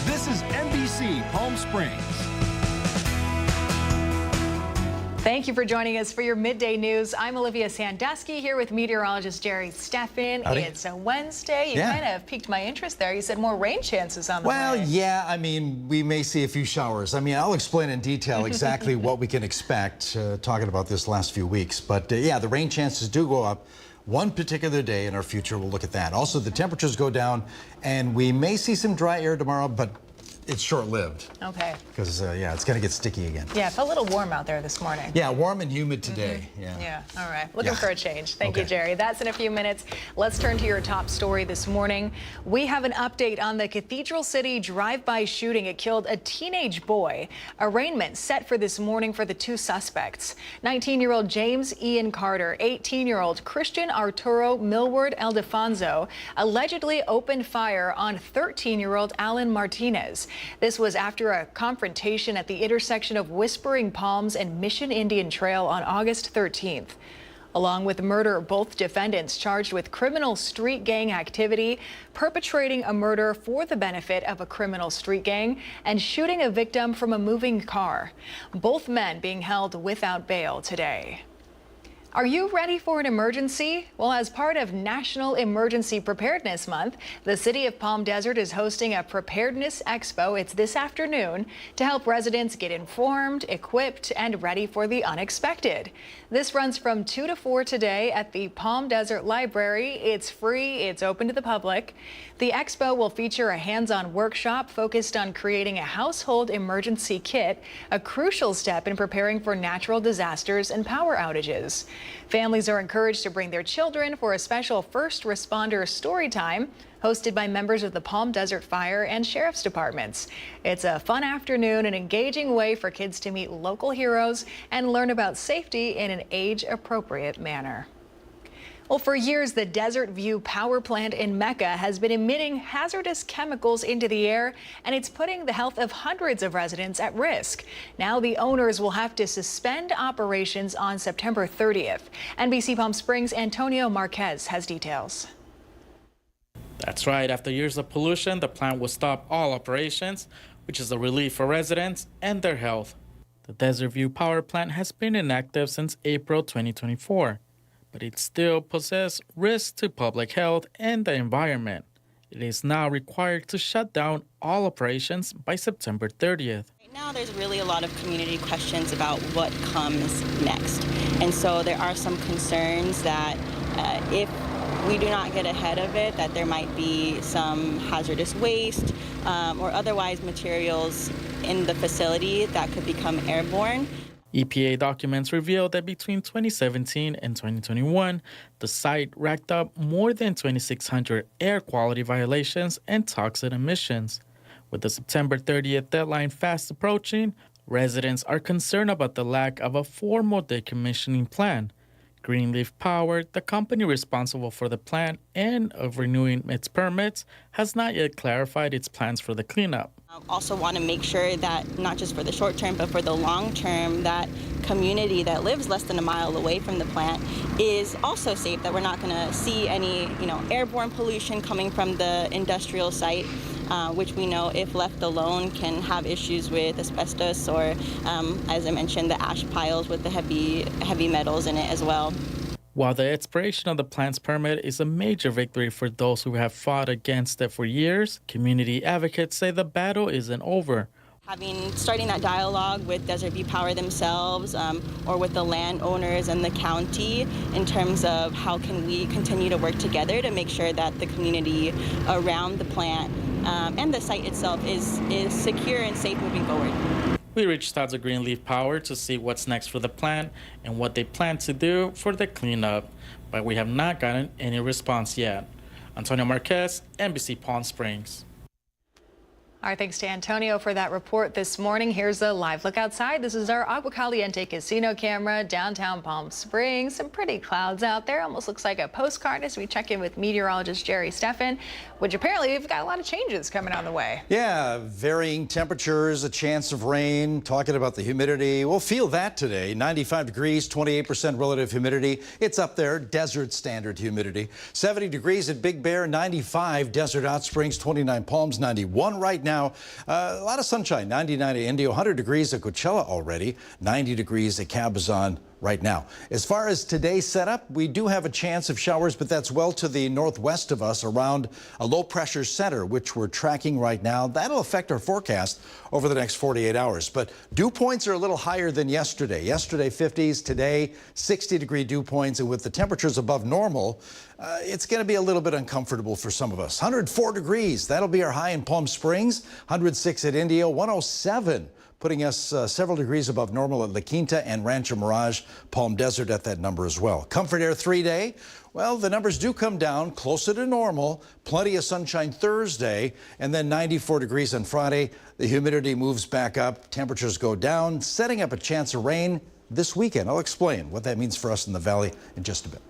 This is NBC Palm Springs. Thank you for joining us for your midday news. I'm Olivia Sandusky here with meteorologist Jerry Steffen. Howdy. It's a Wednesday. You kind of piqued my interest there. You said more rain chances on the way. Well, yeah, I mean, we may see a few showers. I mean, I'll explain in detail exactly what we can expect talking about this last few weeks. But yeah, the rain chances do go up one particular day in our future. We'll look at that. Also, the temperatures go down, and we may see some dry air tomorrow, but it's short-lived. Okay. Because, yeah, it's going to get sticky again. Yeah, it felt a little warm out there this morning. Yeah, warm and humid today. Yeah, all right. Looking for a change. Thank you, Jerry. That's in a few minutes. Let's turn to your top story this morning. We have an update on the Cathedral City drive-by shooting. It killed a teenage boy. Arraignment set for this morning for the two suspects. 19-year-old James Ian Carter, 18-year-old Christian Arturo Millward Eldefonso allegedly opened fire on 13-year-old Alan Martinez. This was after a confrontation at the intersection of Whispering Palms and Mission Indian Trail on August 13th. Along with murder, both defendants charged with criminal street gang activity, perpetrating a murder for the benefit of a criminal street gang, and shooting a victim from a moving car. Both men being held without bail today. Are you ready for an emergency? Well, as part of National Emergency Preparedness Month, the City of Palm Desert is hosting a Preparedness Expo. It's this afternoon to help residents get informed, equipped, and ready for the unexpected. This runs from 2 to 4 today at the Palm Desert Library. It's free. It's open to the public. The expo will feature a hands-on workshop focused on creating a household emergency kit, a crucial step in preparing for natural disasters and power outages. Families are encouraged to bring their children for a special first responder story time hosted by members of the Palm Desert Fire and Sheriff's Departments. It's a fun afternoon, an engaging way for kids to meet local heroes and learn about safety in an age-appropriate manner. Well, for years, the Desert View power plant in Mecca has been emitting hazardous chemicals into the air, and it's putting the health of hundreds of residents at risk. Now the owners will have to suspend operations on September 30th. NBC Palm Springs' Antonio Marquez has details. That's right. After years of pollution, the plant will stop all operations, which is a relief for residents and their health. The Desert View power plant has been inactive since April 2024. But it still poses risks to public health and the environment. It is now required to shut down all operations by September 30th. Right now, there's really a lot of community questions about what comes next. And so there are some concerns that if we do not get ahead of it, that there might be some hazardous waste or otherwise materials in the facility that could become airborne. EPA documents reveal that between 2017 and 2021, the site racked up more than 2,600 air quality violations and toxic emissions. With the September 30th deadline fast approaching, residents are concerned about the lack of a formal decommissioning plan. Greenleaf Power, the company responsible for the plant and of renewing its permits, has not yet clarified its plans for the cleanup. Also want to make sure that not just for the short term, but for the long term, that community that lives less than a mile away from the plant is also safe, that we're not going to see any, airborne pollution coming from the industrial site, which we know if left alone can have issues with asbestos or, as I mentioned, the ash piles with the heavy metals in it as well. While the expiration of the plant's permit is a major victory for those who have fought against it for years, community advocates say the battle isn't over. Starting that dialogue with Desert View Power themselves or with the landowners and the county in terms of how can we continue to work together to make sure that the community around the plant and the site itself is secure and safe moving forward. We reached out to Greenleaf Power to see what's next for the plant and what they plan to do for the cleanup, but we have not gotten any response yet. Antonio Marquez, NBC Palm Springs. All right, thanks to Antonio for that report this morning. Here's a live look outside. This is our Agua Caliente casino camera, downtown Palm Springs. Some pretty clouds out there. Almost looks like a postcard as we check in with meteorologist Jerry Steffen, which apparently we've got a lot of changes coming on the way. Yeah, varying temperatures, a chance of rain, talking about the humidity. We'll feel that today. 95 degrees, 28% relative humidity. It's up there, desert standard humidity. 70 degrees at Big Bear, 95 Desert Hot Springs, 29 Palms, 91 right now. now. A lot of sunshine, 99 at Indio, 100 degrees at Coachella already, 90 degrees at Cabazon right now. As far as today's setup, we do have a chance of showers, but that's well to the northwest of us around a low pressure center, which we're tracking right now. That'll affect our forecast over the next 48 hours. But dew points are a little higher than yesterday. Yesterday 50s, today 60-degree dew points, and with the temperatures above normal, it's going to be a little bit uncomfortable for some of us. 104 degrees, that'll be our high in Palm Springs, 106 at Indio, 107. Putting us several degrees above normal at La Quinta and Rancho Mirage, Palm Desert at that number as well. Comfort Air 3-day, well, the numbers do come down closer to normal. Plenty of sunshine Thursday, and then 94 degrees on Friday. The humidity moves back up, temperatures go down, setting up a chance of rain this weekend. I'll explain what that means for us in the valley in just a bit.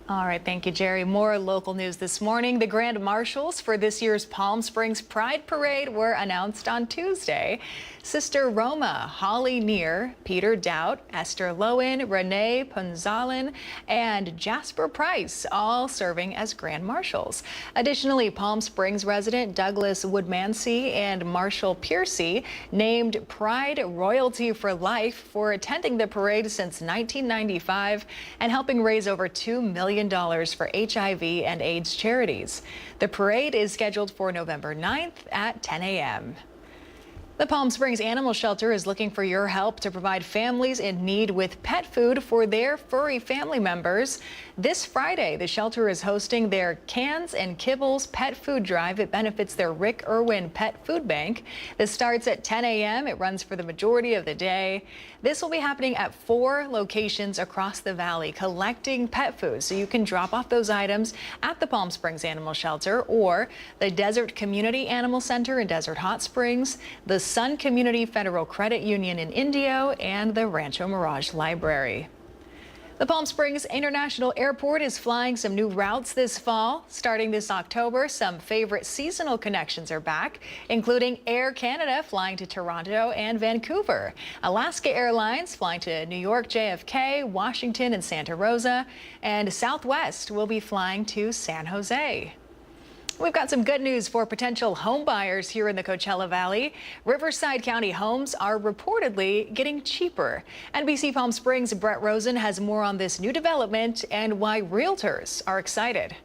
All right, thank you, Jerry. More local news this morning. The grand marshals for this year's Palm Springs Pride Parade were announced on Tuesday. Sister Roma, Holly Neer, Peter Doubt, Esther Lowen, Renee Punzalan, and Jasper Price, all serving as grand marshals. Additionally, Palm Springs resident Douglas Woodmansey and Marshall Piercy named Pride Royalty for Life for attending the parade since 1995 and helping raise over $2 million for HIV and AIDS charities. The parade is scheduled for November 9th at 10 a.m. The Palm Springs Animal Shelter is looking for your help to provide families in need with pet food for their furry family members. This Friday, the shelter is hosting their Cans and Kibbles Pet Food Drive. It benefits their Rick Irwin Pet Food Bank. This starts at 10 a.m. It runs for the majority of the day. This will be happening at 4 locations across the valley, collecting pet food. So you can drop off those items at the Palm Springs Animal Shelter or the Desert Community Animal Center in Desert Hot Springs, the Sun Community Federal Credit Union in Indio, and the Rancho Mirage Library. The Palm Springs International Airport is flying some new routes this fall. Starting this October, some favorite seasonal connections are back, including Air Canada flying to Toronto and Vancouver, Alaska Airlines flying to New York JFK, Washington and Santa Rosa, and Southwest will be flying to San Jose. We've got some good news for potential home buyers here in the Coachella Valley. Riverside County homes are reportedly getting cheaper. NBC Palm Springs' Brett Rosen has more on this new development and why realtors are excited.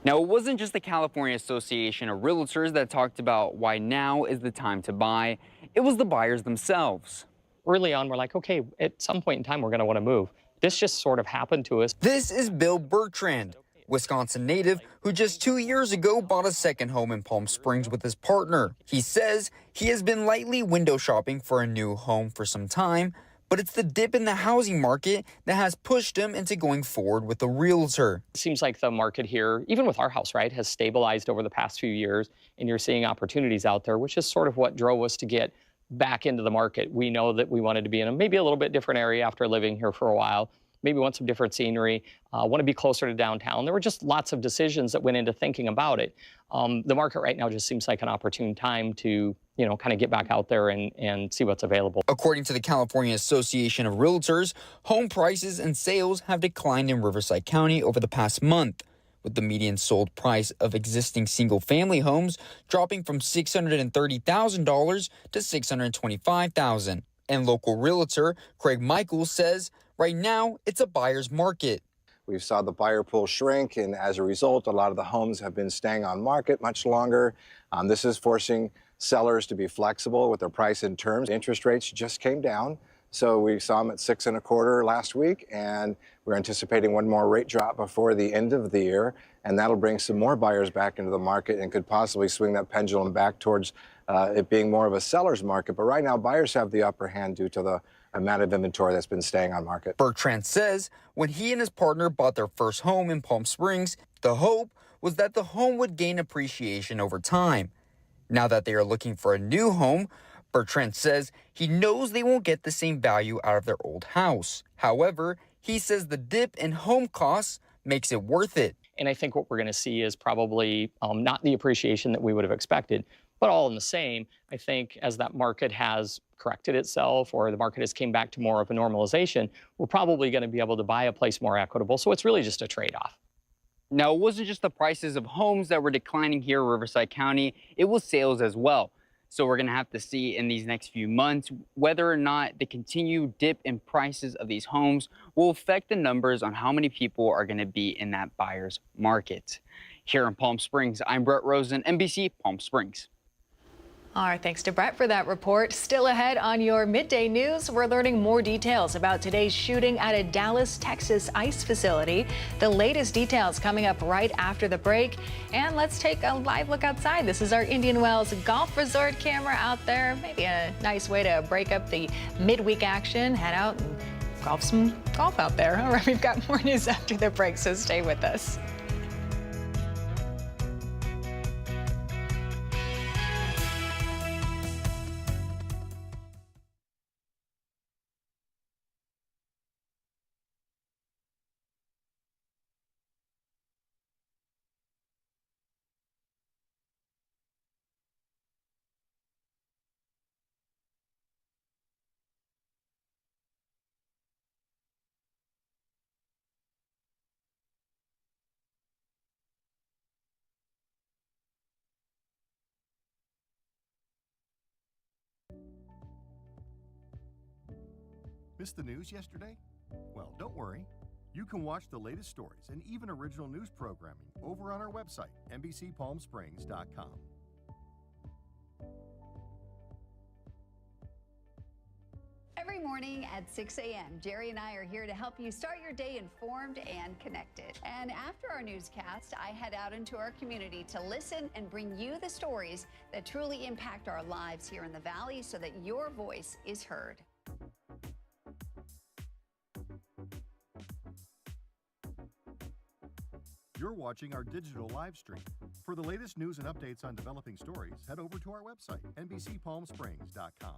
Now, it wasn't just the California Association of Realtors that talked about why now is the time to buy. It was the buyers themselves. Early on, we're like, okay, at some point in time, we're going to want to move. This just sort of happened to us. This is Bill Bertrand, Wisconsin native who just 2 years ago bought a second home in Palm Springs with his partner. He says he has been lightly window shopping for a new home for some time, but it's the dip in the housing market that has pushed him into going forward with a realtor. It seems like the market here, even with our house, right, has stabilized over the past few years, and you're seeing opportunities out there, which is sort of what drove us to get back into the market. We know that we wanted to be in maybe a little bit different area after living here for a while. Maybe want some different scenery, want to be closer to downtown. There were just lots of decisions that went into thinking about it. The market right now just seems like an opportune time to, kind of get back out there and see what's available. According to the California Association of Realtors, home prices and sales have declined in Riverside County over the past month, with the median sold price of existing single-family homes dropping from $630,000 to $625,000. And local realtor Craig Michaels says right now it's a buyer's market. We saw the buyer pool shrink, and as a result, a lot of the homes have been staying on market much longer. This is forcing sellers to be flexible with their price and terms. Interest rates just came down, so we saw them at 6.25% last week, and we're anticipating one more rate drop before the end of the year, and that'll bring some more buyers back into the market and could possibly swing that pendulum back towards it being more of a seller's market. But right now, buyers have the upper hand due to the amount of inventory that's been staying on market. Bertrand says when he and his partner bought their first home in Palm Springs, the hope was that the home would gain appreciation over time. Now that they are looking for a new home, Bertrand says he knows they won't get the same value out of their old house. However, he says the dip in home costs makes it worth it. And I think what we're going to see is probably not the appreciation that we would have expected, but all in the same. I think as that market has corrected itself or the market has came back to more of a normalization, we're probably going to be able to buy a place more equitable. So it's really just a trade-off. Now, it wasn't just the prices of homes that were declining here in Riverside County, it was sales as well. So we're going to have to see in these next few months whether or not the continued dip in prices of these homes will affect the numbers on how many people are going to be in that buyer's market. Here in Palm Springs, I'm Brett Rosen, NBC Palm Springs. All right, thanks to Brett for that report. Still ahead on your midday news, we're learning more details about today's shooting at a Dallas, Texas ICE facility. The latest details coming up right after the break. And let's take a live look outside. This is our Indian Wells Golf Resort camera out there. Maybe a nice way to break up the midweek action. Head out and golf some golf out there. All right, we've got more news after the break, so stay with us. Missed the news yesterday? Well, don't worry. You can watch the latest stories and even original news programming over on our website, NBCPalmSprings.com. Every morning at 6 a.m., Jerry and I are here to help you start your day informed and connected. And after our newscast, I head out into our community to listen and bring you the stories that truly impact our lives here in the Valley so that your voice is heard. You're watching our digital live stream. For the latest news and updates on developing stories, head over to our website, NBCPalmSprings.com.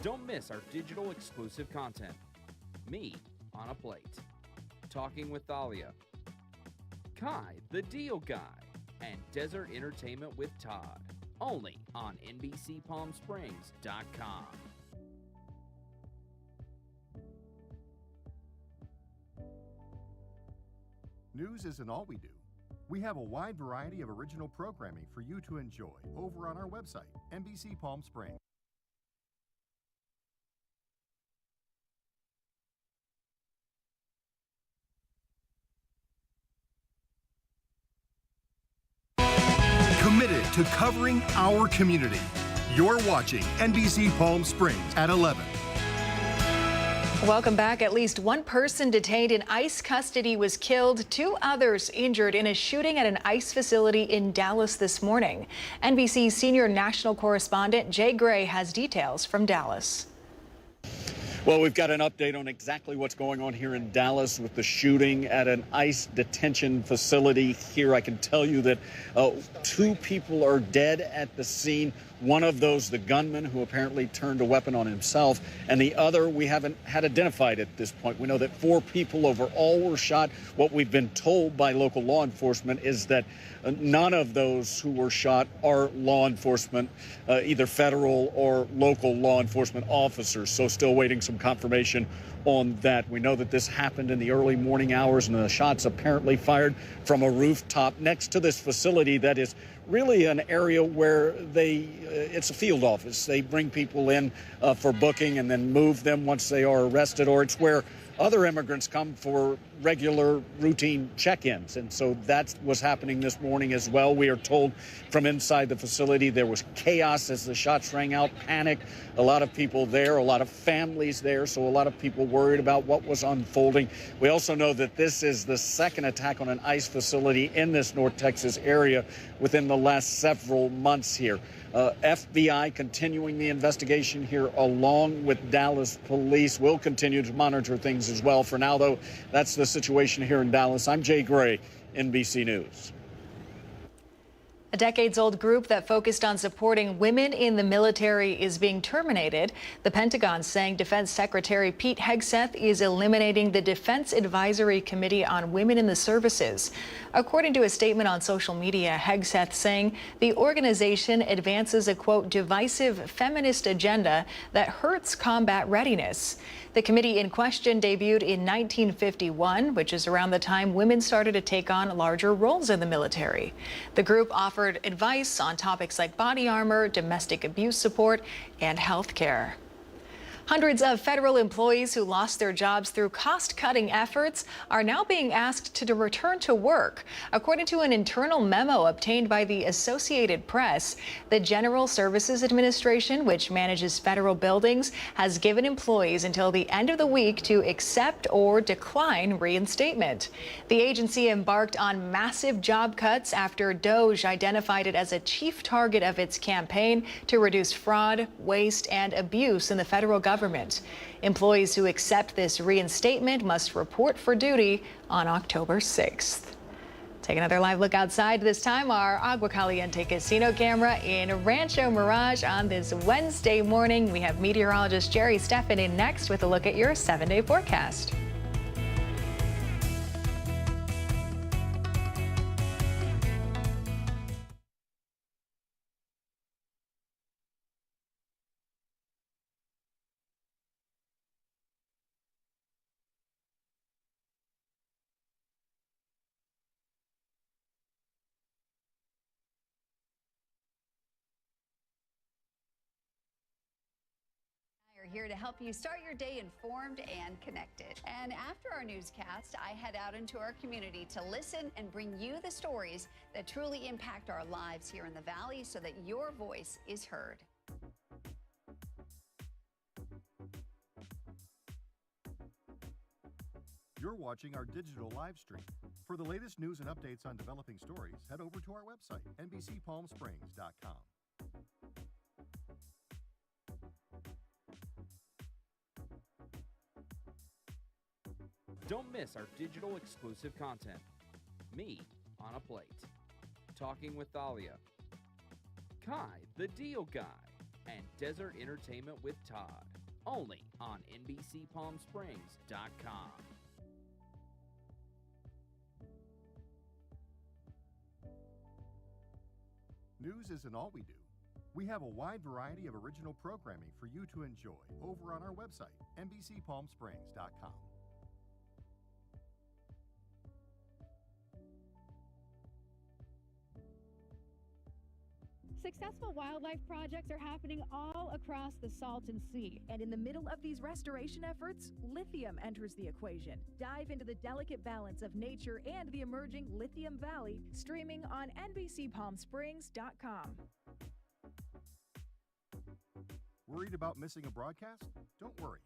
Don't miss our digital exclusive content. Me on a Plate, Talking with Thalia, Kai the Deal Guy, and Desert Entertainment with Todd. Only on NBCPalmSprings.com. News isn't all we do. We have a wide variety of original programming for you to enjoy over on our website, NBC Palm Springs. Committed to covering our community. You're watching NBC Palm Springs at 11. Welcome back. At least one person detained in ICE custody was killed. 2 others injured in a shooting at an ICE facility in Dallas this morning. NBC's senior national correspondent Jay Gray has details from Dallas. Well, we've got an update on exactly what's going on here in Dallas with the shooting at an ICE detention facility here. I can tell you that 2 people are dead at the scene. One of those, the gunman, who apparently turned a weapon on himself, and the other we haven't had identified at this point. We know that 4 people overall were shot. What we've been told by local law enforcement is that none of those who were shot are law enforcement, either federal or local law enforcement officers. So still waiting some confirmation on that. We know that this happened in the early morning hours, and the shots apparently fired from a rooftop next to this facility that is really an area where it's a field office. They bring people in for booking and then move them once they are arrested, or it's where other immigrants come for regular routine check-ins. And so that was happening this morning as well. We are told from inside the facility there was chaos as the shots rang out, panic, a lot of people there, a lot of families there, so a lot of people worried about what was unfolding. We also know that this is the second attack on an ICE facility in this North Texas area within the last several months here. FBI continuing the investigation here along with Dallas police. Will continue to monitor things as well. For now, though, that's the situation here in Dallas. I'm Jay Gray, NBC News. A decades-old group that focused on supporting women in the military is being terminated. The Pentagon saying Defense Secretary Pete Hegseth is eliminating the Defense Advisory Committee on Women in the Services. According to a statement on social media, Hegseth saying the organization advances a, quote, divisive feminist agenda that hurts combat readiness. The committee in question debuted in 1951, which is around the time women started to take on larger roles in the military. The group offered advice on topics like body armor, domestic abuse support, and health care. Hundreds of federal employees who lost their jobs through cost-cutting efforts are now being asked to return to work. According to an internal memo obtained by the Associated Press, the General Services Administration, which manages federal buildings, has given employees until the end of the week to accept or decline reinstatement. The agency embarked on massive job cuts after DOJ identified it as a chief target of its campaign to reduce fraud, waste, and abuse in the federal government. Employees who accept this reinstatement must report for duty on October 6th. Take another live look outside. This time, our Agua Caliente casino camera in Rancho Mirage on this Wednesday morning. We have meteorologist Jerry Steffen in next with a look at your 7-day forecast. Here to help you start your day informed and connected. And after our newscast, I head out into our community to listen and bring you the stories that truly impact our lives here in the Valley so that your voice is heard. You're watching our digital live stream. For the latest news and updates on developing stories, head over to our website, NBCPalmSprings.com. Don't miss our digital exclusive content. Me on a Plate. Talking with Thalia. Kai, the Deal Guy. And Desert Entertainment with Todd. Only on NBCPalmSprings.com. News isn't all we do. We have a wide variety of original programming for you to enjoy over on our website, NBCPalmSprings.com. Successful wildlife projects are happening all across the Salton Sea. And in the middle of these restoration efforts, lithium enters the equation. Dive into the delicate balance of nature and the emerging Lithium Valley, streaming on NBCPalmSprings.com. Worried about missing a broadcast? Don't worry.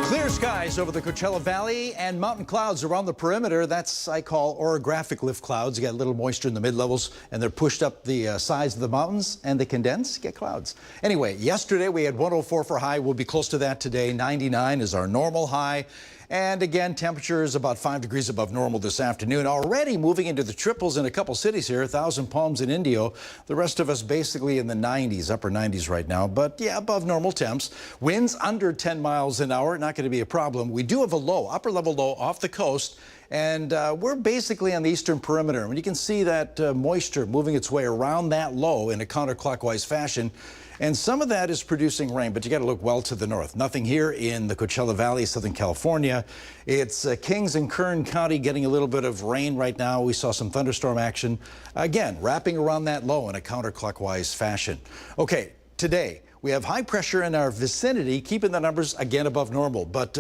Clear skies over the Coachella Valley and mountain clouds around the perimeter. That's, I call, orographic lift clouds. You got a little moisture in the mid-levels, and they're pushed up the sides of the mountains, and they condense, get clouds. Anyway, yesterday we had 104 for high. We'll be close to that today. 99 is our normal high. And again, temperature is about 5 degrees above normal this afternoon. Already moving into the triples in a couple cities here, Thousand Palms and Indio. The rest of us basically in the 90s, upper 90s right now. But yeah, above normal temps. Winds under 10 miles an hour, not going to be a problem. We do have a low, upper level low off the coast. And we're basically on the eastern perimeter. And you can see that moisture moving its way around that low in a counterclockwise fashion. And some of that is producing rain, but you got to look well to the north. Nothing here in the Coachella Valley, Southern California. It's Kings and Kern County getting a little bit of rain right now. We saw some thunderstorm action. Again, wrapping around that low in a counterclockwise fashion. Okay, today we have high pressure in our vicinity, keeping the numbers again above normal, but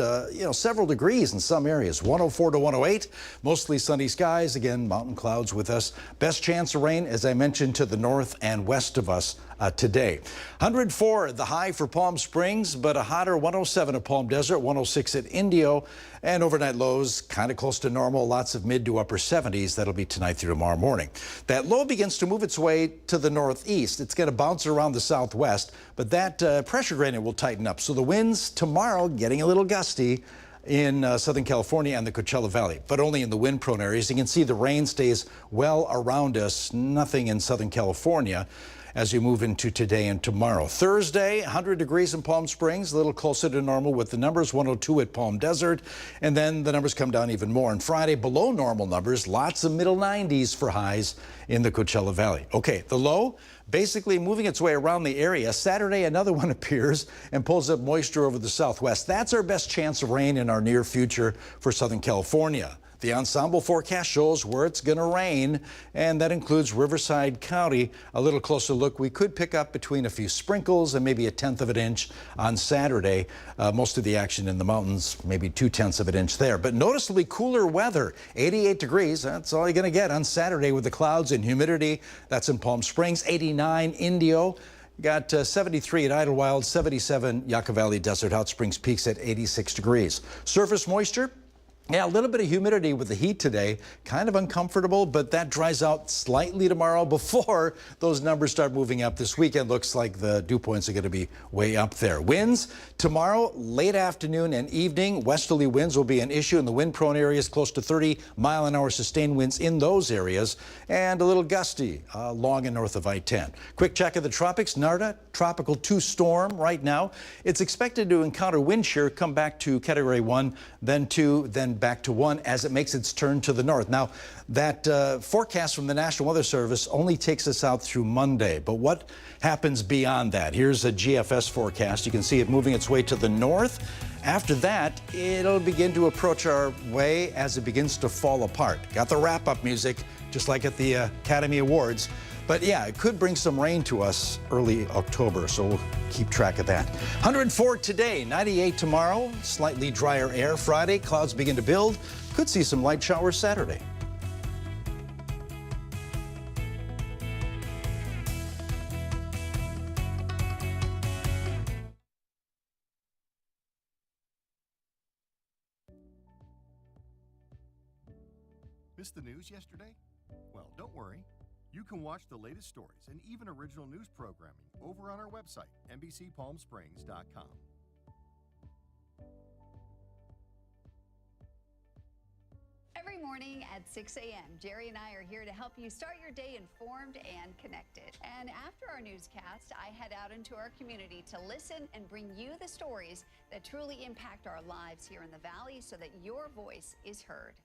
several degrees in some areas. 104 to 108, mostly sunny skies. Again, mountain clouds with us. Best chance of rain, as I mentioned, to the north and west of us today. 104 the high for Palm Springs, but a hotter 107 at Palm Desert, 106 at Indio, and overnight lows kind of close to normal. Lots of mid to upper 70s. That'll be tonight through tomorrow morning. That low begins to move its way to the northeast. It's going to bounce around the southwest, but that pressure gradient will tighten up. So the winds tomorrow getting a little gusty in Southern California and the Coachella Valley, but only in the wind-prone areas. You can see the rain stays well around us, nothing in Southern California. as we move into today and tomorrow. Thursday, 100 degrees in Palm Springs, a little closer to normal with the numbers, 102 at Palm Desert, and then the numbers come down even more. And Friday, below normal numbers, lots of middle 90s for highs in the Coachella Valley. Okay, the low basically moving its way around the area. Saturday, another one appears and pulls up moisture over the southwest. That's our best chance of rain in our near future for Southern California. The ensemble forecast shows where it's going to rain, and that includes Riverside County. A little closer look, we could pick up between a few sprinkles and maybe 1/10 of an inch on Saturday. Most of the action in the mountains, maybe 2/10 of an inch there. But noticeably cooler weather, 88 degrees. That's all you're going to get on Saturday with the clouds and humidity. That's in Palm Springs, 89 Indio. Got 73 at Idlewild, 77 Yucca Valley Desert Hot Springs Peaks at 86 degrees. Surface moisture. Yeah, a little bit of humidity with the heat today. Kind of uncomfortable, but that dries out slightly tomorrow before those numbers start moving up. This weekend looks like the dew points are going to be way up there. Winds tomorrow, late afternoon and evening. Westerly winds will be an issue in the wind-prone areas, close to 30-mile-an-hour sustained winds in those areas, and a little gusty along and north of I-10. Quick check of the tropics. Narda, Tropical 2 storm right now. It's expected to encounter wind shear, come back to Category 1, then 2, then back to 1 as it makes its turn to the north. Now, that forecast from the National Weather Service only takes us out through Monday. But what happens beyond that? Here's a GFS forecast. You can see it moving its way to the north. After that, it'll begin to approach our way as it begins to fall apart. Got the wrap-up music, just like at the Academy Awards. But yeah, it could bring some rain to us early October, so we'll keep track of that. 104 today, 98 tomorrow, slightly drier air Friday. Clouds begin to build. Could see some light showers Saturday. Missed the news yesterday? Well, don't worry. You can watch the latest stories and even original news programming over on our website, NBCPalmSprings.com. Every morning at 6 a.m., Jerry and I are here to help you start your day informed and connected. And after our newscast, I head out into our community to listen and bring you the stories that truly impact our lives here in the Valley so that your voice is heard.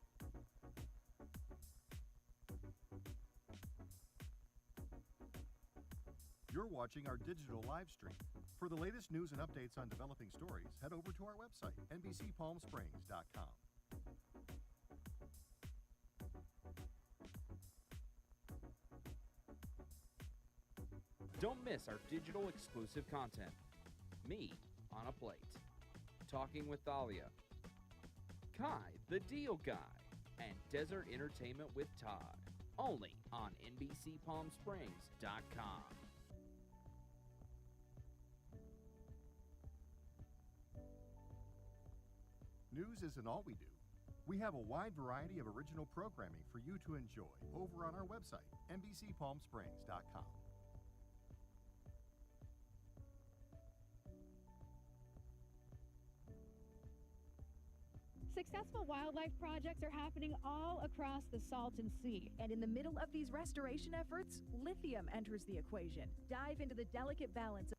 You're watching our digital live stream. For the latest news and updates on developing stories, head over to our website, NBCPalmSprings.com. Don't miss our digital exclusive content. Me on a Plate. Talking with Thalia. Kai, the Deal Guy. And Desert Entertainment with Todd. Only on NBCPalmSprings.com. News isn't all we do. We have a wide variety of original programming for you to enjoy over on our website, NBCPalmSprings.com. Successful wildlife projects are happening all across the Salton Sea. And in the middle of these restoration efforts, lithium enters the equation. Dive into the delicate balance.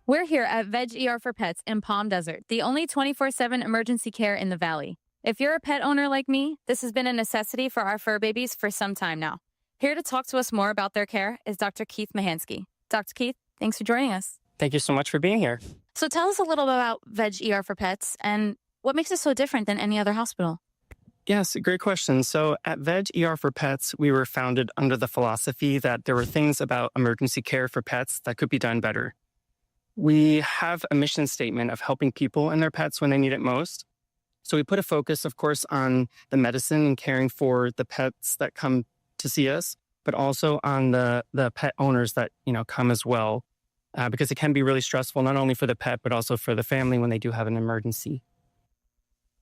We're here at Veg ER for Pets in Palm Desert, the only 24/7 emergency care in the Valley. If you're a pet owner like me, this has been a necessity for our fur babies for some time now. Here to talk to us more about their care is Dr. Keith Mahansky. Dr. Keith, thanks for joining us. Thank you so much for being here. So tell us a little bit about Veg ER for Pets and what makes it so different than any other hospital. Yes, great question. So at Veg ER for Pets, we were founded under the philosophy that there were things about emergency care for pets that could be done better. We have a mission statement of helping people and their pets when they need it most. So we put a focus, of course, on the medicine and caring for the pets that come to see us, but also on the pet owners that, come as well, because it can be really stressful, not only for the pet, but also for the family when they do have an emergency.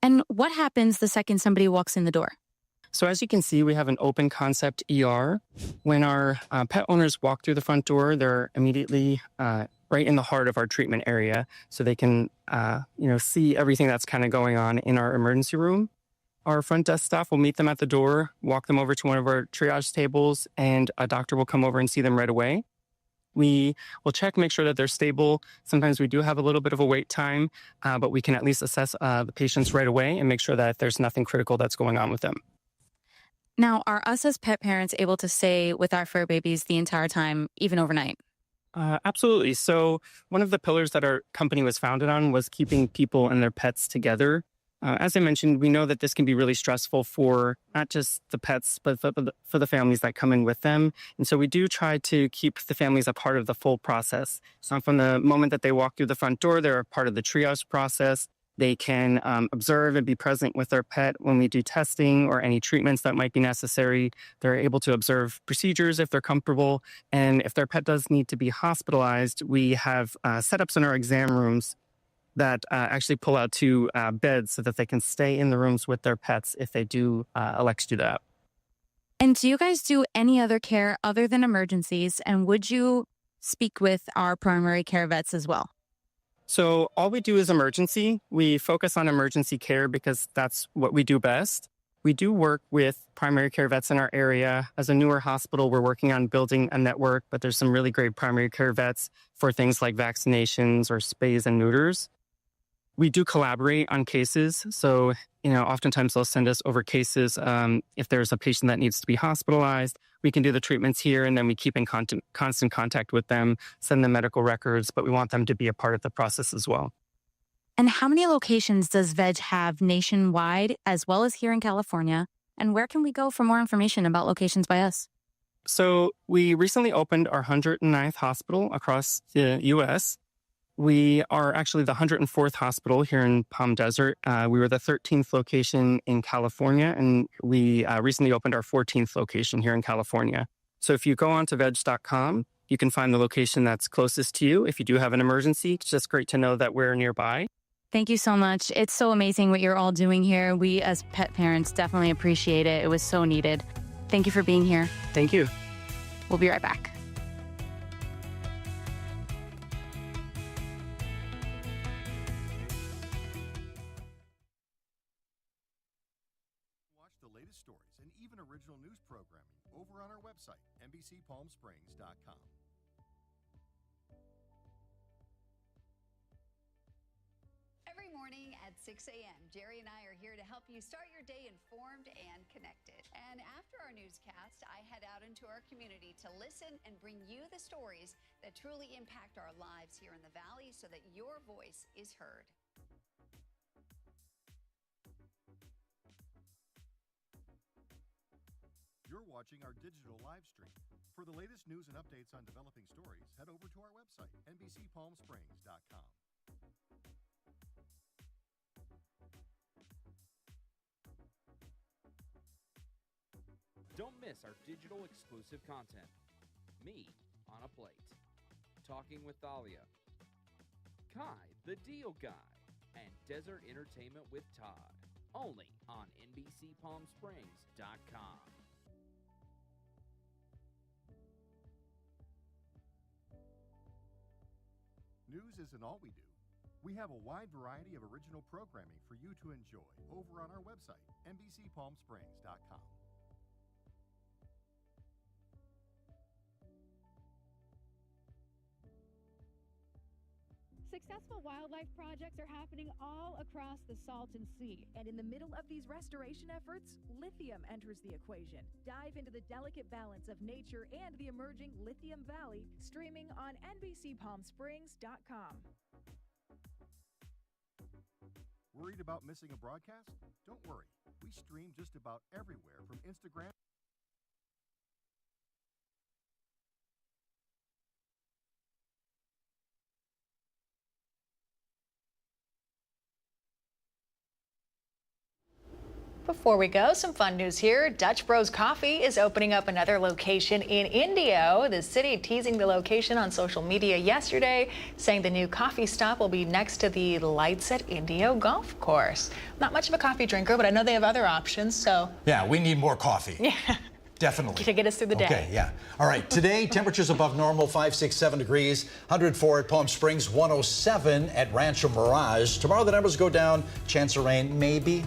And what happens the second somebody walks in the door? So as you can see, we have an open concept ER. When our pet owners walk through the front door, they're immediately right in the heart of our treatment area, so they can see everything that's kind of going on in our emergency room. Our front desk staff will meet them at the door, walk them over to one of our triage tables, and a doctor will come over and see them right away. We will check, make sure that they're stable. Sometimes we do have a little bit of a wait time, but we can at least assess the patients right away and make sure that there's nothing critical that's going on with them. Now, are us as pet parents able to stay with our fur babies the entire time, even overnight? Absolutely. So one of the pillars that our company was founded on was keeping people and their pets together. As I mentioned, we know that this can be really stressful for not just the pets, but for the families that come in with them. And so we do try to keep the families a part of the full process. So from the moment that they walk through the front door, they're a part of the triage process. They can observe and be present with their pet when we do testing or any treatments that might be necessary. They're able to observe procedures if they're comfortable. And if their pet does need to be hospitalized, we have setups in our exam rooms that actually pull out 2 beds so that they can stay in the rooms with their pets if they do elect to do that. And do you guys do any other care other than emergencies? And would you speak with our primary care vets as well? So all we do is emergency. We focus on emergency care because that's what we do best. We do work with primary care vets in our area. As a newer hospital, we're working on building a network, but there's some really great primary care vets for things like vaccinations or spays and neuters. We do collaborate on cases. So, oftentimes they'll send us over cases. If there's a patient that needs to be hospitalized, we can do the treatments here, and then we keep in constant contact with them, send them medical records, but we want them to be a part of the process as well. And how many locations does VEG have nationwide, as well as here in California? And where can we go for more information about locations by us? So we recently opened our 109th hospital across the U.S. We are actually the 104th hospital here in Palm Desert. We were the 13th location in California, and we recently opened our 14th location here in California. So if you go on to veg.com, you can find the location that's closest to you. If you do have an emergency, it's just great to know that we're nearby. Thank you so much. It's so amazing what you're all doing here. We as pet parents definitely appreciate it. It was so needed. Thank you for being here. Thank you. We'll be right back. Stories and even original news programming over on our website, NBCPalmSprings.com. Every morning at 6 a.m., Jerry and I are here to help you start your day informed and connected. And after our newscast, I head out into our community to listen and bring you the stories that truly impact our lives here in the Valley so that your voice is heard. You're watching our digital live stream. For the latest news and updates on developing stories, head over to our website, NBCPalmSprings.com. Don't miss our digital exclusive content. Me on a Plate, Talking with Thalia, Kai the Deal Guy, and Desert Entertainment with Todd. Only on NBCPalmSprings.com. News isn't all we do. We have a wide variety of original programming for you to enjoy over on our website, NBCPalmSprings.com. Successful wildlife projects are happening all across the Salton Sea. And in the middle of these restoration efforts, lithium enters the equation. Dive into the delicate balance of nature and the emerging Lithium Valley, streaming on NBCPalmSprings.com. Worried about missing a broadcast? Don't worry. We stream just about everywhere from Instagram. Before we go, some fun news here. Dutch Bros Coffee is opening up another location in Indio. The city teasing the location on social media yesterday, saying the new coffee stop will be next to the Lights at Indio golf course. Not much of a coffee drinker, but I know they have other options, so. Yeah, we need more coffee. Yeah. Definitely. To get us through the day. Okay, yeah. All right, today, temperatures above normal, 5, 6, 7 degrees, 104 at Palm Springs, 107 at Rancho Mirage. Tomorrow, the numbers go down, chance of rain, maybe